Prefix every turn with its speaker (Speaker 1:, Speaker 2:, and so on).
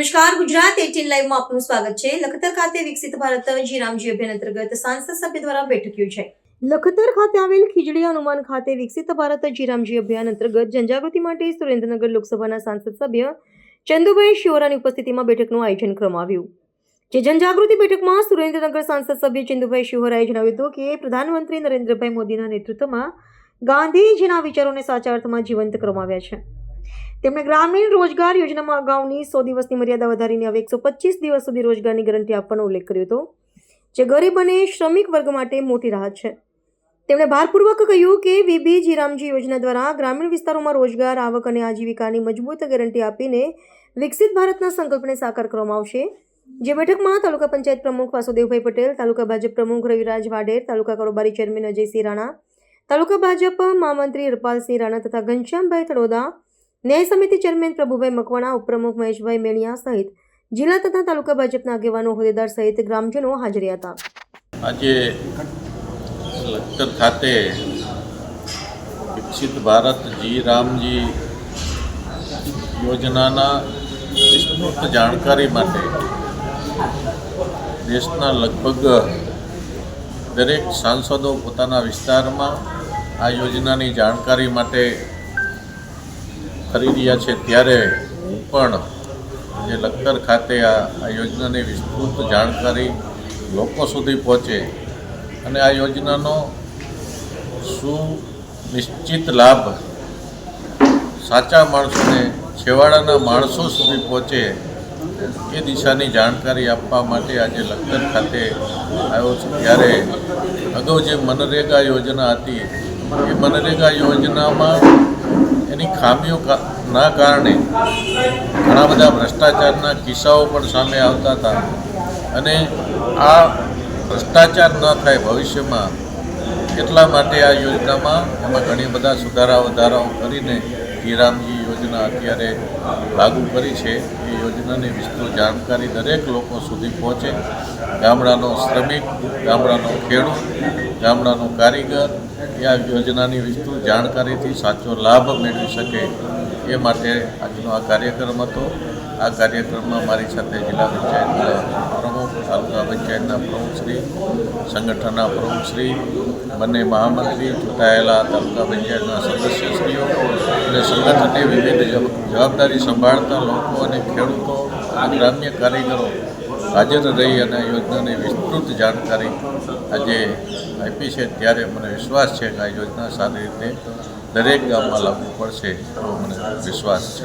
Speaker 1: નમસ્કાર, ગુજરાત 18 લાઈવમાં આપનું સ્વાગત છે। લખતર ખાતે વિકસિત ભારત જી રામજી અભિયાન અંતર્ગત સાંસદ સભ્ય દ્વારા બેઠક યોજાઈ। લખતર ખાતે આવેલ ખીજડી હનુમાન ખાતે વિકસિત ભારત જી રામજી અભિયાન અંતર્ગત જનજાગૃતિ માટે સુરેન્દ્રનગર લોકસભાના સાંસદ સભ્ય ચંદુભાઈ શિવરાની ઉપસ્થિતિમાં બેઠકનું આયોજન કરવામાં આવ્યું। જે જનજાગૃતિ બેઠકમાં સુરેન્દ્રનગર સાંસદ સભ્ય ચંદુભાઈ શિવરાએ જણાવ્યું હતું કે પ્રધાનમંત્રી નરેન્દ્રભાઈ મોદીના નેતૃત્વમાં ગાંધીજીના વિચારોને સાચા અર્થમાં જીવંત કરવામાં આવ્યા છે। તેમણે ગ્રામીણ રોજગાર યોજનામાં અગાઉની 100 દિવસની મર્યાદા વધારીને હવે 125 દિવસ સુધી રોજગારની ગેરંટી આપવાનો ઉલ્લેખ કર્યો હતો, જે ગરીબ અને શ્રમિક વર્ગ માટે મોટી રાહત છે। તેમણે ભારપૂર્વક કહ્યું કે વીબી જી રામજી યોજના દ્વારા ગ્રામીણ વિસ્તારોમાં રોજગાર, આવક અને આજીવિકાની મજબૂત ગેરંટી આપીને વિકસિત ભારતના સંકલ્પને સાકાર કરવામાં આવશે। જે બેઠકમાં તાલુકા પંચાયત પ્રમુખ વાસુદેવભાઈ પટેલ, તાલુકા ભાજપ પ્રમુખ રવિરાજ વાડેર, તાલુકા કારોબારી ચેરમેન અજયસિંહ રાણા, તાલુકા ભાજપ મહામંત્રી હરપાલસિંહ રાણા તથા ઘનશ્યામભાઈ તળોદા, ન્યાય સમિતિ ચેરમેન પ્રભુભાઈ મકવાણા, ઉપપ્રમુખ મહેશભાઈ મેણિયા સહિત જિલ્લા તથા તાલુકા ભાજપના આગેવાનો, હોદ્દેદાર સહિત ગ્રામજનો હાજર હતા।
Speaker 2: આજે લખતર ખાતે વિકસિત ભારત જી રામજી યોજનાના વિસ્તૃત જાણકારી માટે દેશના લગભગ દરેક સાંસદો પોતાના વિસ્તારમાં આ યોજનાની જાણકારી માટે કરી રહ્યા છે, ત્યારે હું પણ જે લખતર ખાતે આ યોજનાની વિસ્તૃત જાણકારી લોકો સુધી પહોંચે અને આ યોજનાનો સુનિશ્ચિત લાભ સાચા માણસોને, છેવાડાના માણસો સુધી પહોંચે એ દિશાની જાણકારી આપવા માટે આજે લખતર ખાતે આવ્યો છું। ત્યારે અગાઉ જે મનરેગા યોજના હતી એ મનરેગા યોજનામાં એની ખામીઓના કારણે ઘણા બધા ભ્રષ્ટાચારના કિસ્સાઓ પણ સામે આવતા હતા અને આ ભ્રષ્ટાચાર ન થાય ભવિષ્યમાં એટલા માટે આ યોજનામાં એમાં ઘણી બધા સુધારા વધારાઓ કરીને જી રામજી યોજના અત્યારે લાગુ કરી છે। એ યોજનાની વિસ્તૃત જાણકારી દરેક લોકો સુધી પહોંચે, ગામડાનો શ્રમિક, ગામડાનો ખેડૂત, ગામડાનો કારીગર એ આ યોજનાની વિસ્તૃત જાણકારીથી સાચો લાભ મેળવી શકે એ માટે આજનો આ કાર્યક્રમ હતો। આ કાર્યક્રમમાં મારી સાથે જિલ્લા પંચાયતના પ્રમુખ, તાલુકા પંચાયતના પ્રમુખશ્રી, સંગઠનના પ્રમુખશ્રી, બંને મહામંત્રી, ચૂંટાયેલા તાલુકા પંચાયતના સદસ્યશ્રીઓ અને સંગઠનની વિવિધ જવાબદારી સંભાળતા લોકો અને ખેડૂતો અને ગ્રામ્ય કારીગરો હાજર રહી અને આ યોજનાની વિસ્તૃત જાણકારી આજે આપી છે। ત્યારે મને વિશ્વાસ છે કે આ યોજના સારી રીતે દરેક ગામમાં લાગુ પડશે એવો મને વિશ્વાસ છે।